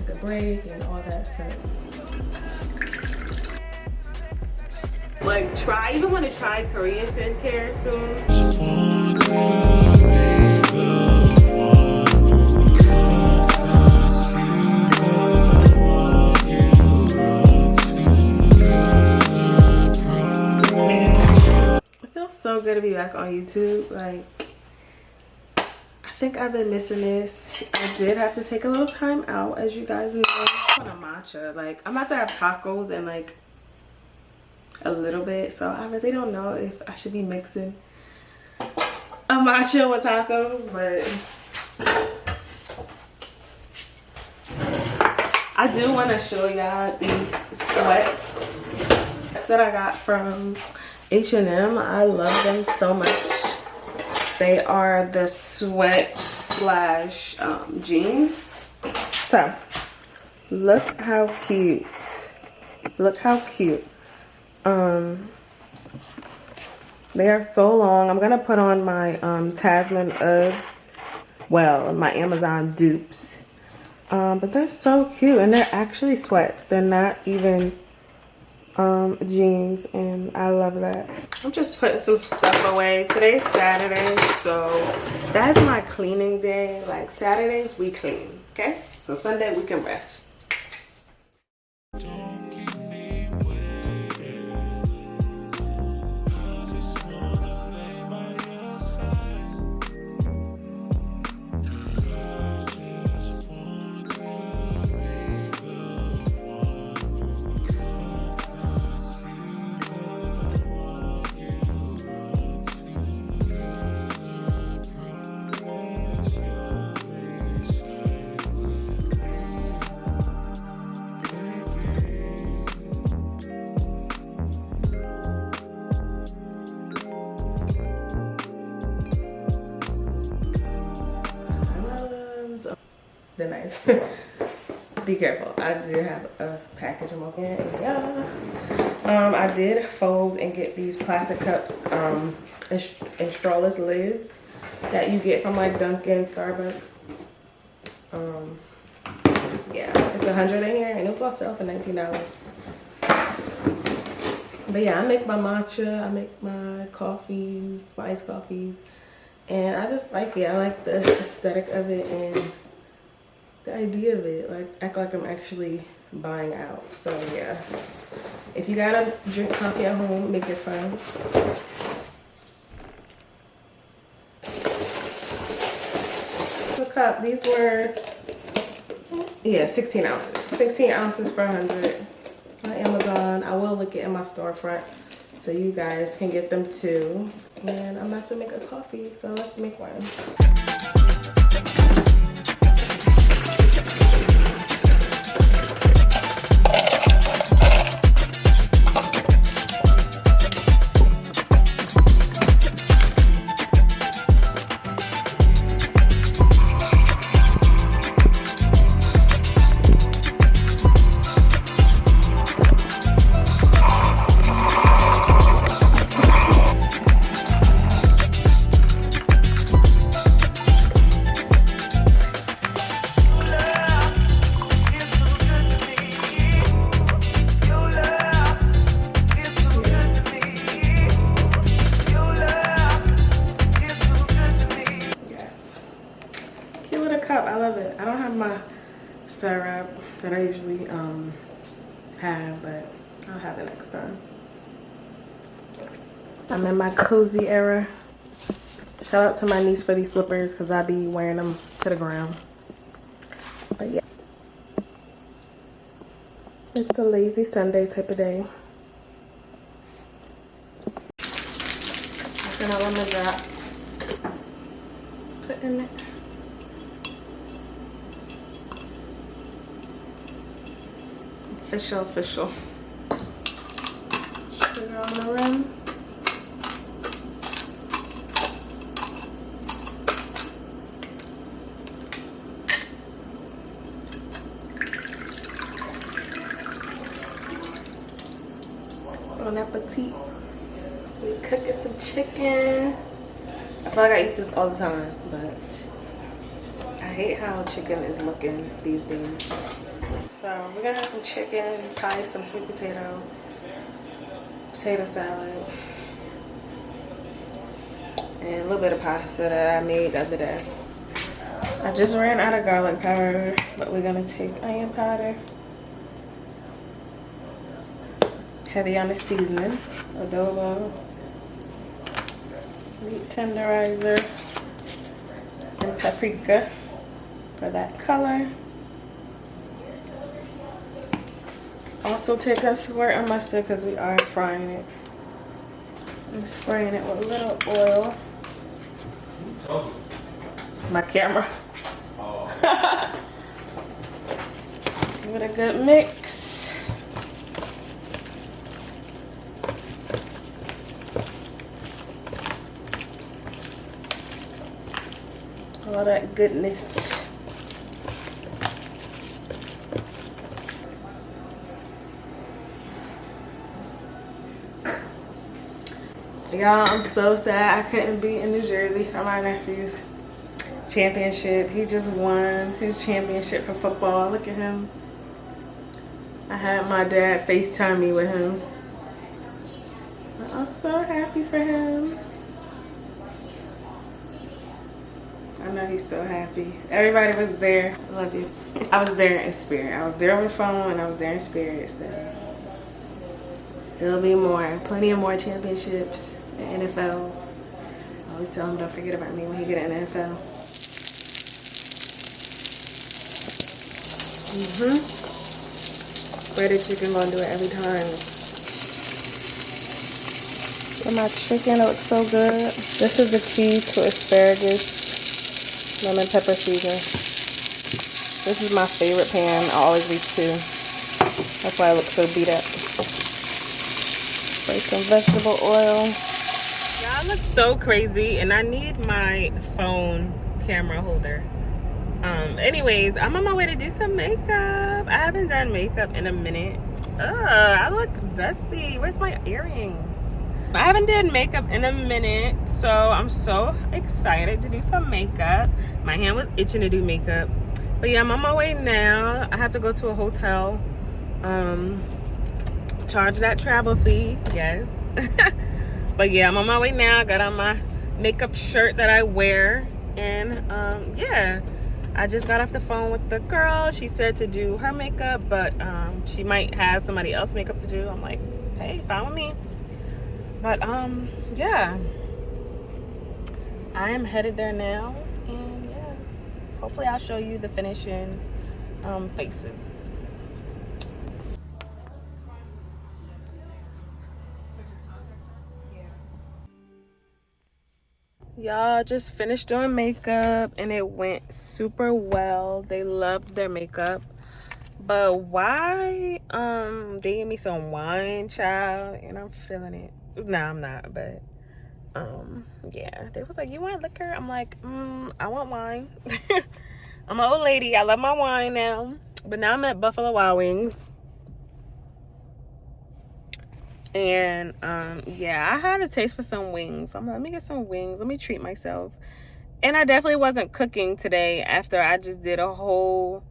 take a break and all that stuff. Like, even want to try Korean skincare soon. It feels so good to be back on YouTube. Like, I think I've been missing this. I did have to take a little time out, as you guys know. I want a matcha. Like, I'm about to have tacos and like a little bit, so I really don't know if I should be mixing a matcha with tacos, but I do want to show y'all these sweats that I got from H&M. I love them so much. They are the sweat slash jeans. So look how cute. Look how cute. They are so long. I'm gonna put on my Tasman Uggs, well, my Amazon dupes, but they're so cute, and they're actually sweats. They're not even jeans, and I love that. I'm just putting some stuff away. Today's Saturday, so that's my cleaning day. Like, Saturdays we clean, okay? So Sunday we can rest. The knife. Be careful. I do have a package I'm opening. Yeah. I did fold and get these plastic cups and strawless lids that you get from like Dunkin', Starbucks. Yeah, it's 100 in here, and it was on sale for $19. But yeah, I make my matcha, I make my coffees, my iced coffees, and I just like it. I like the aesthetic of it and the idea of it. Like, act like I'm actually buying out. So yeah, if you gotta drink coffee at home, make it fun. The cup, these were, yeah, 16 ounces. 16 ounces for 100 on Amazon. I will link it in my storefront so you guys can get them too. And I'm about to make a coffee, so let's make one. Syrup that I usually have, but I'll have it next time. I'm in my cozy era. Shout out to my niece for these slippers because I be wearing them to the ground. But yeah, it's a lazy Sunday type of day. I'm gonna let me drop. Put in it. Official. Sugar on the rim. Bon appetit. We cooking some chicken. I feel like I eat this all the time, but I hate how chicken is looking these days. So we're gonna have some chicken, probably some sweet potato salad, and a little bit of pasta that I made the other day. I just ran out of garlic powder, but we're gonna take onion powder. Heavy on the seasoning, adobo, meat tenderizer, and paprika for that color. Also take a squirt of mustard because we are frying it. I'm spraying it with a little oil. My camera. Give it a good mix. All that goodness. Y'all, I'm so sad I couldn't be in New Jersey for my nephew's championship. He just won his championship for football. Look at him. I had my dad FaceTime me with him. I'm so happy for him. I know he's so happy. Everybody was there. I love you. I was there in spirit. I was there on the phone and I was there in spirit. So there'll be more, plenty of more championships and NFLs. I always tell him don't forget about me when he get an NFL. Spread the chicken, gonna do it every time. And my chicken looks so good. This is the key to asparagus, lemon pepper season. This is my favorite pan. I always reach to. That's why I look so beat up. Spray some vegetable oil. Y'all look so crazy, and I need my phone camera holder. Anyways, I'm on my way to do some makeup. I haven't done makeup in a minute. I look dusty. Where's my earrings? I haven't done makeup in a minute, so I'm so excited to do some makeup. My hand was itching to do makeup. But yeah, I'm on my way now. I have to go to a hotel. Charge that travel fee, yes. But yeah, I'm on my way now. I got on my makeup shirt that I wear. And yeah, I just got off the phone with the girl. She said to do her makeup, but she might have somebody else makeup to do. I'm like, hey, fine with me. But yeah, I am headed there now, and yeah, hopefully I'll show you the finishing faces. Y'all, just finished doing makeup and it went super well. They loved their makeup. But why they gave me some wine, child, and I'm feeling it. No, I'm not, but yeah, they was like, you want liquor? I'm like, I want wine. I'm an old lady. I love my wine now. But now I'm at Buffalo Wild Wings. And yeah, I had a taste for some wings. I'm like, let me get some wings. Let me treat myself. And I definitely wasn't cooking today after I just did a whole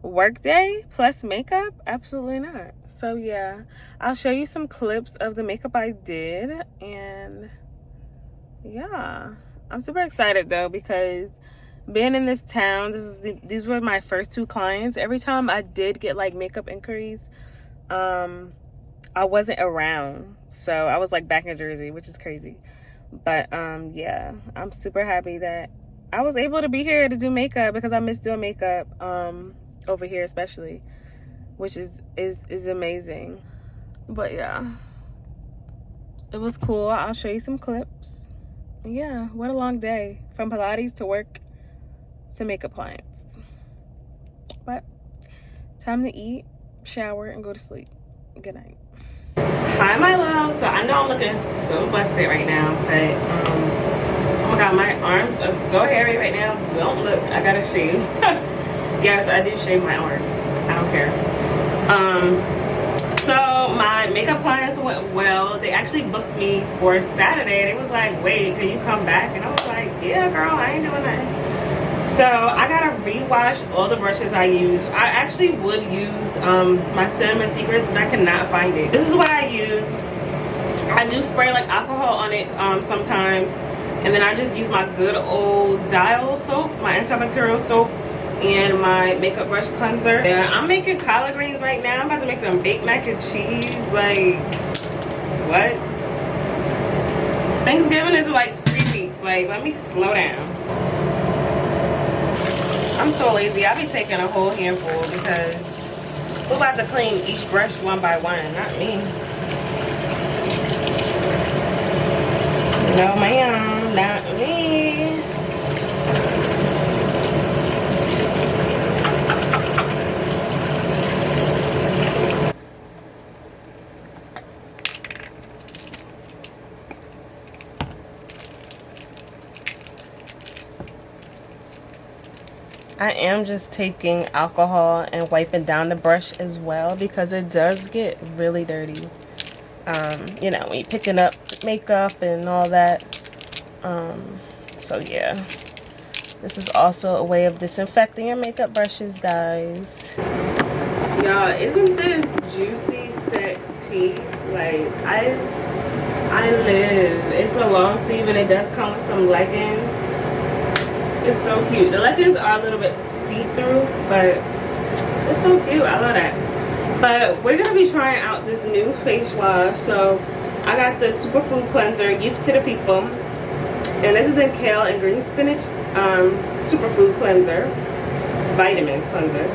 work day plus makeup. Absolutely not. So yeah, I'll show you some clips of the makeup I did. And yeah, I'm super excited though, because being in this town, these were my first 2 clients. Every time I did get like makeup inquiries, I wasn't around, so I was like back in Jersey, which is crazy. But yeah, I'm super happy that I was able to be here to do makeup, because I miss doing makeup over here especially, which is amazing. But yeah, it was cool. I'll show you some clips. Yeah, what a long day, from Pilates to work to makeup clients. But time to eat, shower, and go to sleep. Good night. Hi my love. So I know I'm looking so busted right now, but oh my god, my arms are so hairy right now. Don't look, I gotta shave. Yes, I do shave my arms, I don't care. So my makeup clients went well. They actually booked me for Saturday. They was like, wait, can you come back? And I was like, yeah girl, I ain't doing nothing. So I gotta rewash all the brushes I use. I actually would use my Cinnamon Secrets, but I cannot find it. This is what I use. I do spray like alcohol on it sometimes, and then I just use my good old Dial soap, my antibacterial soap, and my makeup brush cleanser. Yeah, I'm making collard greens right now. I'm about to make some baked mac and cheese. Like, what? Thanksgiving is like 3 weeks. Like, let me slow down. I'm so lazy. I be taking a whole handful because we're about to clean each brush one by one, not me. No ma'am, not me. I am just taking alcohol and wiping down the brush as well because it does get really dirty. You know, when you're picking up makeup and all that. So yeah, this is also a way of disinfecting your makeup brushes, guys. Y'all, isn't this juicy set tea? Like, I live. It's a long sleeve and it does come with some leggings. It's so cute. The leggings are a little bit see-through, but it's so cute. I love that. But we're gonna be trying out this new face wash. So I got the superfood cleanser, Youth to the People, and this is in kale and green spinach superfood cleanser, vitamins cleanser.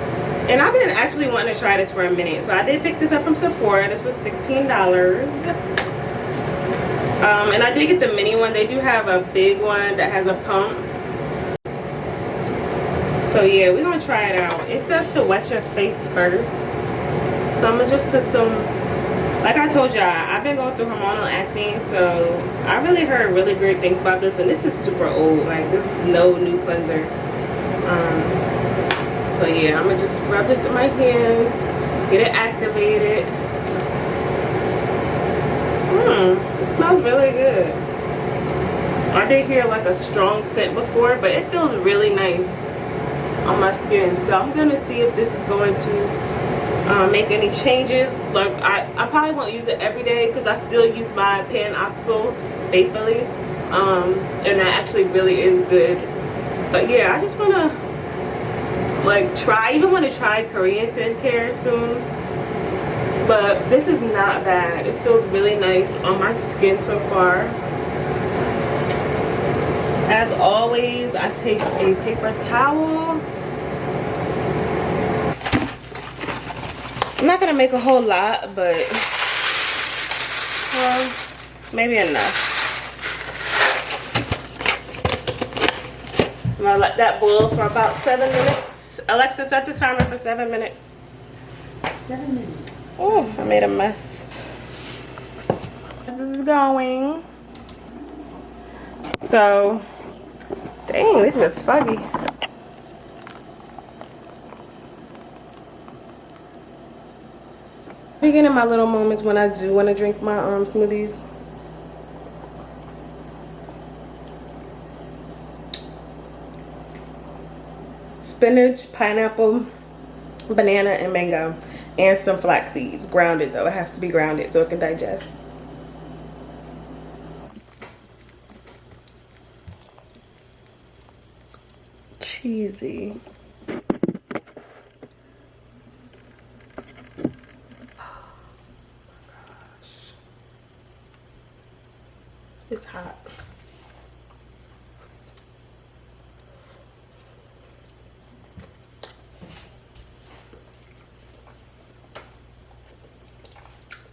And I've been actually wanting to try this for a minute, so I did pick this up from Sephora. This was $16. And I did get the mini one. They do have a big one that has a pump. So yeah, we're gonna try it out. It says to wet your face first. So I'm gonna just put some, like I told y'all, I've been going through hormonal acne, so I really heard really great things about this, and this is super old. Like, this is no new cleanser. So yeah, I'm gonna just rub this in my hands, get it activated. It smells really good. I did hear like a strong scent before, but it feels really nice on my skin. So I'm gonna see if this is going to make any changes. Like, I probably won't use it every day because I still use my Pan-Oxyl faithfully, and that actually really is good. But yeah, I just want to like try, even want to try Korean skincare soon. But this is not bad. It feels really nice on my skin so far. As always, I take a paper towel. I'm not gonna make a whole lot, but maybe enough. I'm gonna let that boil for about 7 minutes. Alexa, set the timer for 7 minutes. 7 minutes. Oh, I made a mess. This is going. So, dang, this is foggy. Beginning my little moments when I do want to drink my smoothies. Spinach, pineapple, banana, and mango, and some flax seeds. Grounded though, it has to be grounded so it can digest. Cheesy. It's hot.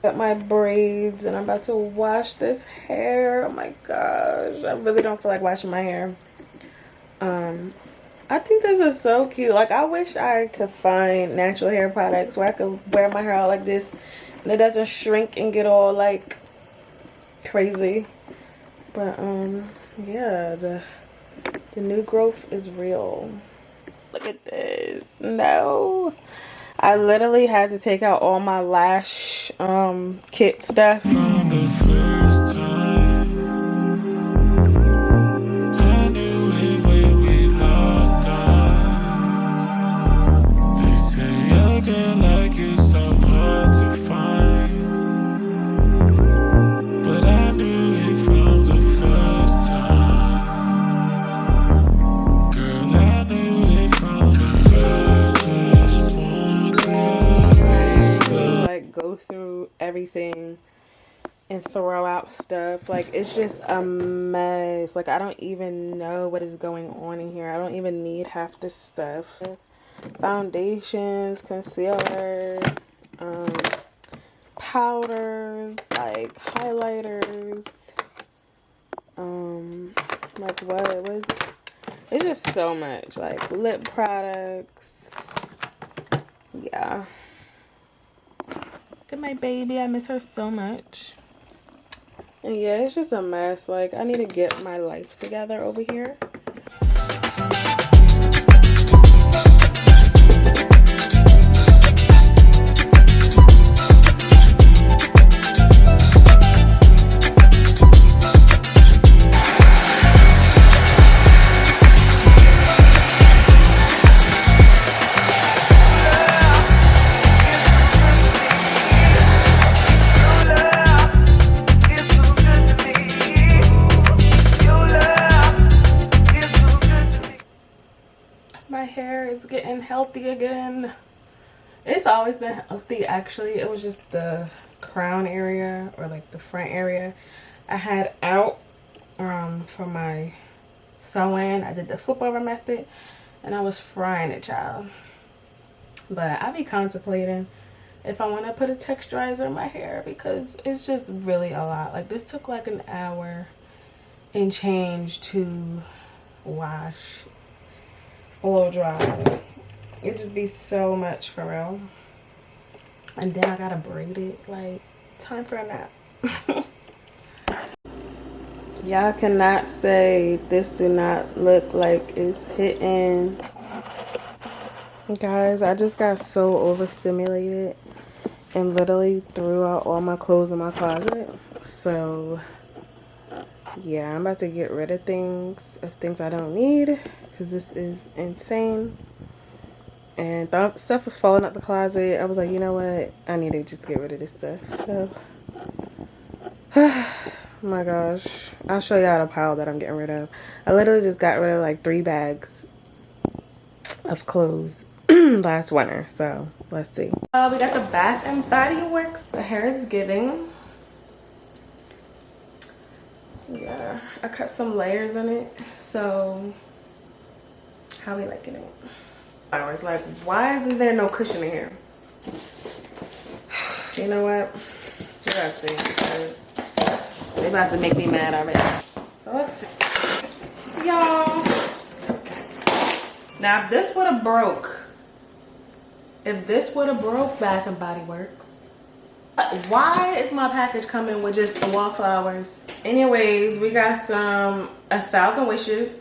Got my braids and I'm about to wash this hair. Oh my gosh, I really don't feel like washing my hair. I think this is so cute. Like, I wish I could find natural hair products where I could wear my hair out like this and it doesn't shrink and get all like crazy. But yeah, the new growth is real. Look at this. No, I literally had to take out all my lash kit stuff. From the first time, I knew it when we locked and throw out stuff. Like, it's just a mess. Like, I don't even know what is going on in here. I don't even need half this stuff. Foundations, concealer, powders, like highlighters, like what was it? It's just so much, like lip products. Yeah. Look at my baby, I miss her so much. And yeah, it's just a mess. Like, I need to get my life together over here. My hair is getting healthy again. It's always been healthy, actually. It was just the crown area, or like the front area, I had out for my sew-in. I did the flip over method and I was frying it, child. But I be contemplating if I want to put a texturizer in my hair, because it's just really a lot. Like, this took like an hour and change to wash, blow dry. It just be so much for real. And then I gotta braid it. Like, time for a nap. Y'all cannot say this do not look like it's hitting. Guys, I just got so overstimulated and literally threw out all my clothes in my closet. So yeah, I'm about to get rid of things I don't need, because this is insane. And stuff was falling out the closet. I was like, you know what, I need to just get rid of this stuff. So oh my gosh, I'll show y'all the pile that I'm getting rid of. I literally just got rid of like 3 bags of clothes last winter. So let's see. We got the Bath and Body Works. The hair is giving. Yeah, I cut some layers in it. So how we liking it? I was like, why isn't there no cushion in here? You know what? You gotta see, because they about to make me mad already. So let's see. Y'all. Now, if this would have broke, Bath and Body Works, why is my package coming with just the wallflowers? Anyways, we got some 1,000 Wishes.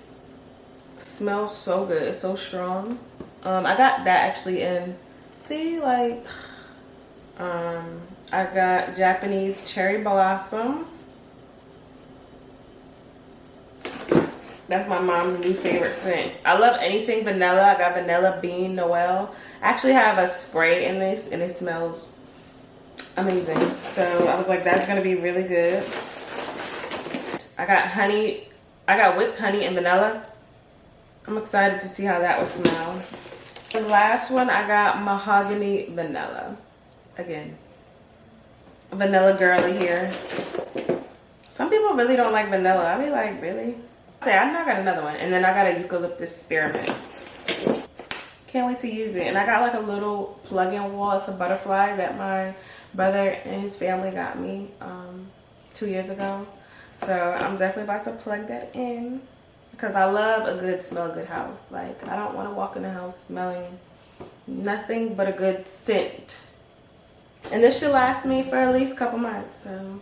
Smells so good. It's so strong. I got that actually in, see, like, I got Japanese Cherry Blossom. That's my mom's new favorite scent. I love anything vanilla. I got Vanilla Bean Noel. I actually have a spray in this and it smells amazing. So I was like, that's gonna be really good. I got honey. I got whipped honey and vanilla. I'm excited to see how that will smell. The last one, I got Mahogany Vanilla. Again, vanilla girly here. Some people really don't like vanilla. I be like, really? I know I got another one, and then I got a eucalyptus spearmint. Can't wait to use it. And I got like a little plug-in wall. It's a butterfly that my brother and his family got me 2 years ago. So I'm definitely about to plug that in, because I love a good smell good house. Like, I don't want to walk in the house smelling nothing but a good scent. And this should last me for at least a couple months. So